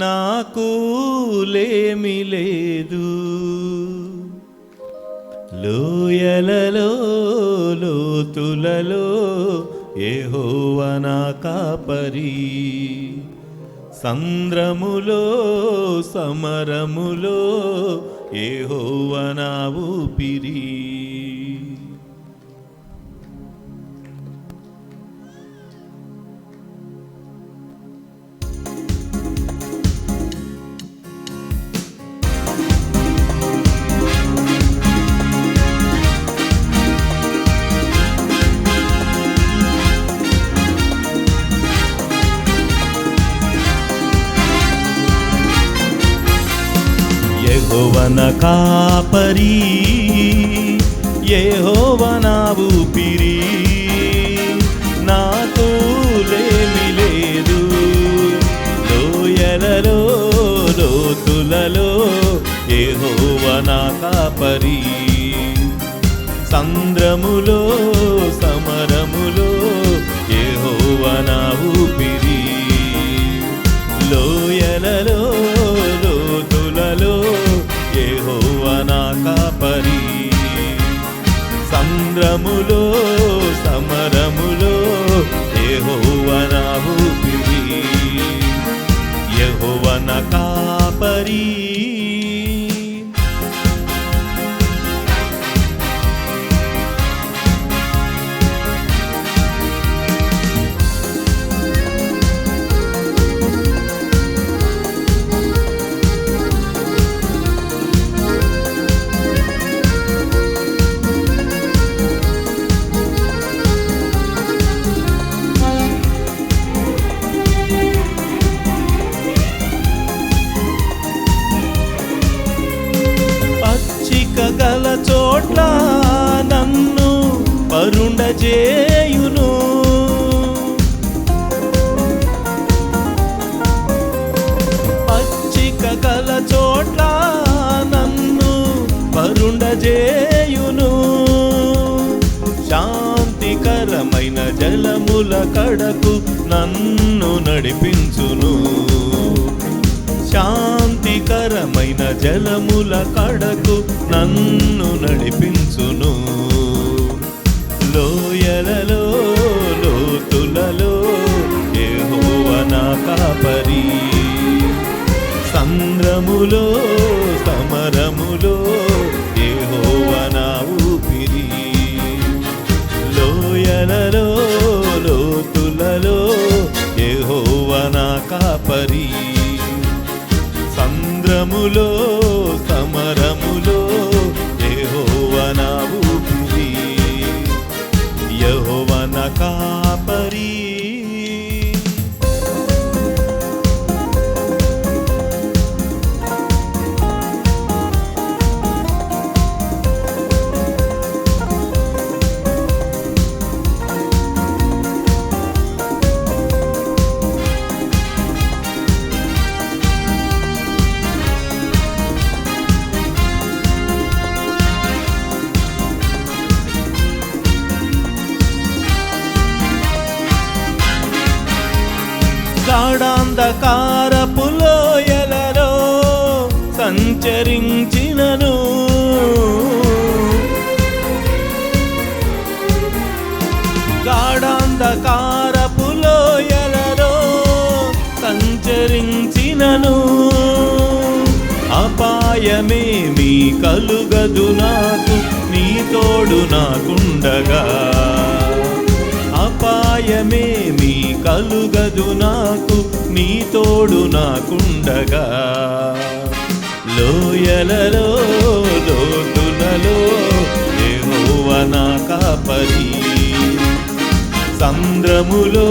నాకు లేమి లేదు, లోయలలో లోతులలో యెహోవా నా కాపరి, సంద్రములో సమరములో యెహోవా నా ఊపిరి. యెహోవా నా కాపరి, యెహోవా నా ఊపిరి, నాకు లేమి లేదు, లోయలలో లోతులలో యెహోవా నా కాపరి, సంద్రములో సమరములో యెహోవా నా ఊపిరి, లోయలలో లోతులలో యెహోవా నా కాపరి, సంద్రములో సమరములో యెహోవా నా ఊపిరి, యెహోవా నా కాపరి. గల చోట్ల నన్ను పరుండజేయును, పచ్చిక గల చోట్ల నన్ను పరుండజేయును, శాంతికరమైన జలముల కడకు నన్ను నడిపించును, శాంతికరమైన జలముల కడకు నన్ను నడిపించును, లోయలలో లోతులలో యెహోవా నా కాపరి, సంద్రములో సమరములో యెహోవా నా ఊపిరి, లోయలలో లోతులలో యెహోవా నా కాపరి, సంద్రములో సమరములో యెహోవా నా ఊపిరి, యెహోవా నా కాపరి. గాఢాంధకారపు లోయలలో సంచరించినను, గాఢాంధకారపు లోయలలో సంచరించినను, అపాయమేమీ కలుగదు నాకు నీ తోడు నాకుండగా, అపాయమేమీ కలుగదు నాకు నీ తోడు నాకుండగా, లోయలలో లోతులలో యెహోవా నా కాపరి, సంద్రములో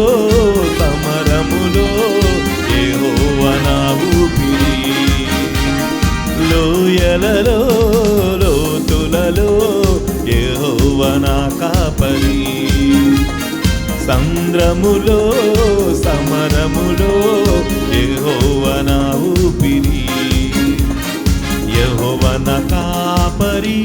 సమరములో యెహోవా నా ఊపిరి, లోయలలో లోతులలో యెహోవా నా కాపరి, సంద్రములో సమరములో యెహోవా నా ఊపిరి, యెహోవా నా కాపరి.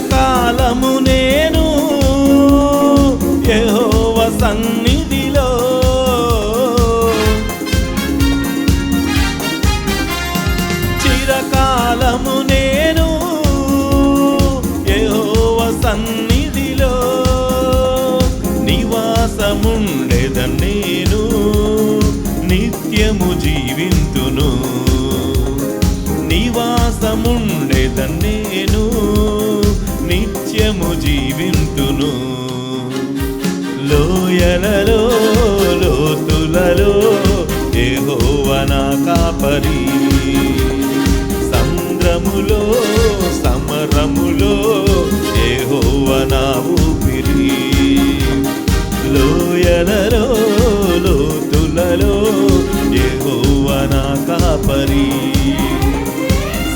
చిరకాలము నేను యెహోవా సన్నిధిలో చిరకాలము నేను యెహోవా సన్నిధిలో నివాసముండెదను నేను నిత్యము జీవింతును నివాసముండెదను నేను నిత్యము జీవింతును లోయలలో లోతులలో యెహోవా నా కాపరి సంద్రములో సమరములో యెహోవా నా ఊపిరి లోయలలో లోతులలో యెహోవా నా కాపరి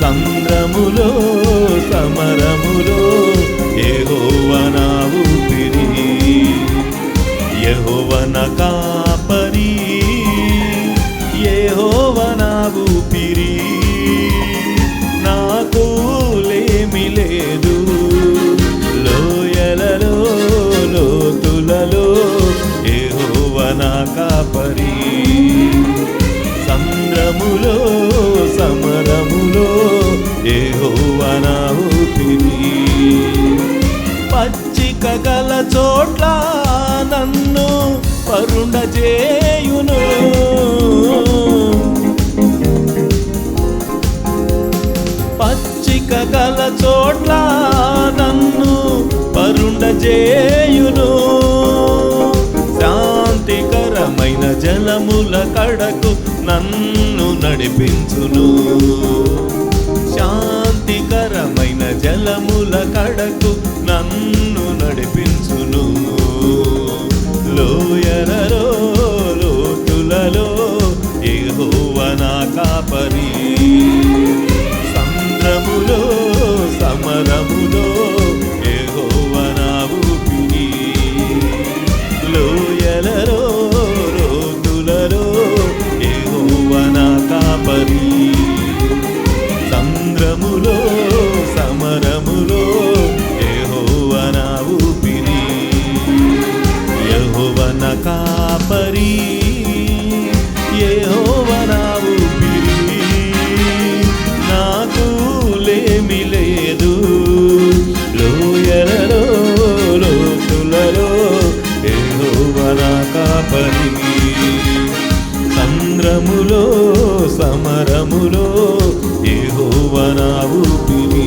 సంద్రములో సమరములో యెహోవా నా ఊపిరి యెహోవా నా కాపరి యెహోవా నా ఊపిరి నాకు లేమి లేదు లోయలలో లోతులలో యెహోవా నా కాపరి సంద్రములో సమరములో యెహోవా నా ఊపిరి పచ్చిక గల చోట్ల నన్ను పరుండజేయును పచ్చిక గల చోట్ల నన్ను పరుండజేయును శాంతికరమైన జలముల కడకు నన్ను నడిపించును శాంతికరమైన జలముల కడకు నన్ను నడిపించును లోయలలో లోతులలో యెహోవా నా కాపరి సంద్రములో సమరములో యెహోవా నా ఊపిరి లోయలలో లోతులలో యెహోవా నా కాపరి సంద్రములో సమరములో యెహోవా నా ఊపిరి యెహోవా నా కాపరి యెహోవా నా ఊపిరి నాకు లేమి లేదు లోయలలో లోతులలో యెహోవా నా కాపరి సంద్రములో సమరములో యెహోవా నా ఊపిరి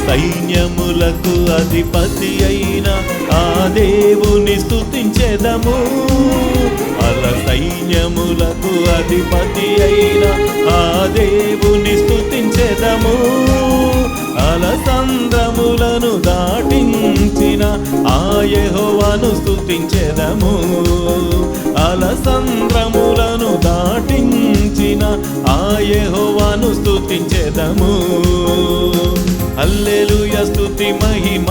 సైన్యములకు అధిపతి అయిన ఆ దేవుని స్తుతించెదము అల సైన్యములకు అధిపతి అయిన ఆ దేవుని స్తుతించెదము అల సంద్రములను దాటించిన ఆ యెహోవాను స్తుతించెదము అల సంద్రములను దాటించిన ఆ యెహోవాను స్తుతించెదము హల్లెలూయా స్తుతి మహిమ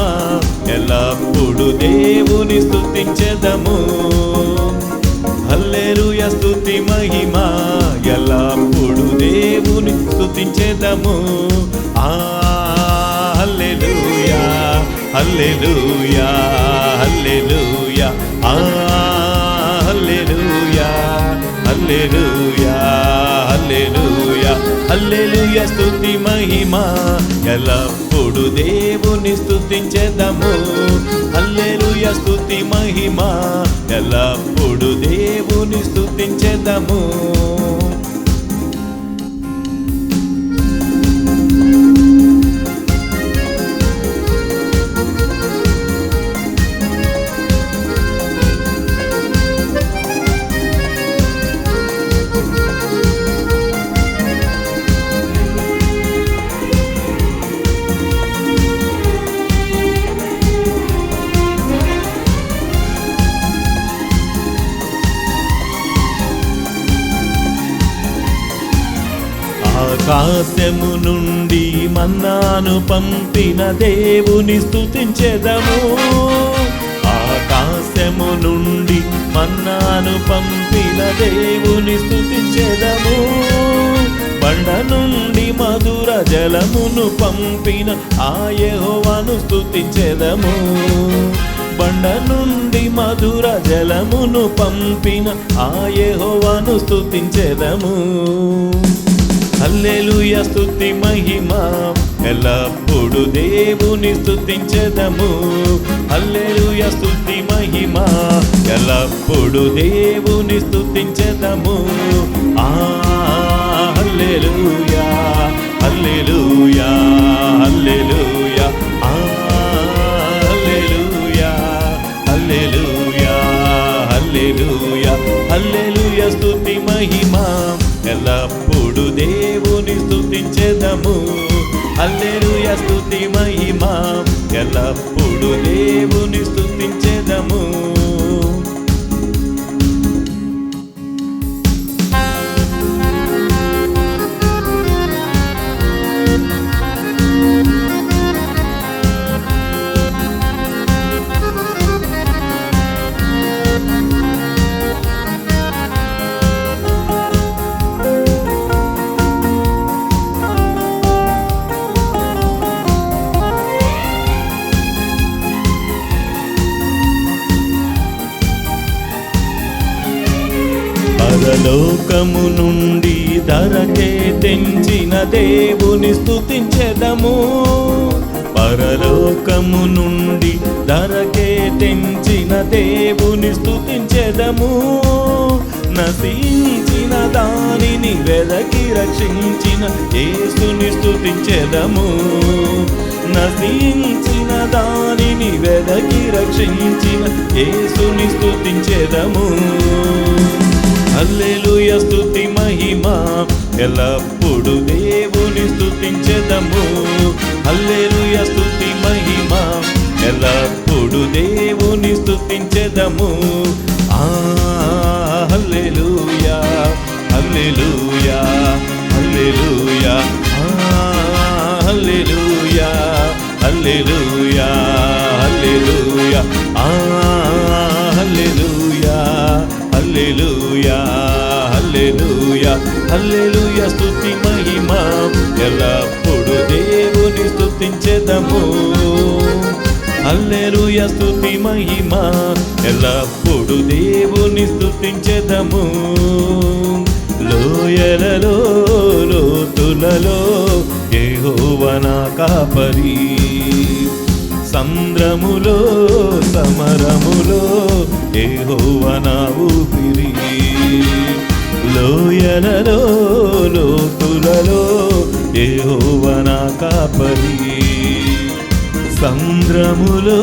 ఎల్లప్పుడు దేవుని స్తుతించెదము హల్లెలూయా స్తుతి మహిమ ఎల్లప్పుడు దేవుని స్తుతించెదము హల్లెలూయా హల్లెలూయా హల్లెలూయా హల్లెలూయా హల్లెలూయా హల్లెలూయా హల్లెలూయా స్తుతి మహిమ ఎల్లప్పుడు దేవుని స్తుతించెదము హల్లెలూయా స్తుతి మహిమ ఎల్లప్పుడు దేవుని స్తుతించెదము ఆకాశము నుండి మన్నాను పంపిన దేవుని స్తుతించెదము ఆకాశము నుండి మన్నాను పంపిన పంపిన దేవుని స్తుతించెదము. బండ నుండి మధుర జలమును పంపిన ఆ యెహోవాను స్తుతించెదము. బండ నుండి మధుర జలమును పంపిన ఆ యెహోవాను స్తుతించెదము. హల్లెలూయా స్తుతి మహిమ ఎల్లప్పుడు దేవుని స్తుతించెదము. హల్లెలూయా స్తుతి మహిమ ఎల్లప్పుడు దేవుని స్తుతించెదము. హల్లెలూయా హల్లెలూయా హల్లెలూయా హల్లెలూయా హల్లెలూయా హల్లెలూయా హల్లెలూయా స్తుతి మహిమ ఎల్లప్పుడు దేవుని స్తుతించెదము. హల్లెలూయా స్తుతి మహిమ ఎల్లప్పుడు దేవుని స్తుతించెదము. పరలోకము నుండి ధరకే తెంచిన దేవుని స్తుతించెదము. పరలోకము నుండి ధరకే తెంచిన దేవుని స్తుతించెదము. నశించిన దానిని వెదకి రక్షించిన యేసుని స్తుతించెదము. నశించిన దానిని వెదకి రక్షించిన యేసుని స్తుతించెదము. హల్లెలూయా స్తుతి మహిమ ఎల్లప్పుడు దేవుని స్తుతించెదము. హల్లెలూయా స్తుతి మహిమ ఎల్లప్పుడు దేవుని స్తుతించెదము. హల్లెలూయా హల్లెలూయా హల్లెలూయా హల్లెలూయా హల్లెలూయా హల్లెలూయా హల్లెలూయా హల్లెలూయా హల్లెలూయా హల్లెలూయా స్తుతి మహిమ ఎల్లప్పుడు దేవుని స్తుతించెదము. హల్లెలూయా స్తుతి మహిమ ఎల్లప్పుడు దేవుని స్తుతించెదము. లోయలలో లోతులలో యెహోవా నా కాపరి. సంద్రములో సమరములో యెహోవా నా ఊపిరి. లోయలలో లోతులలో యెహోవా నా కాపరి. సంద్రములో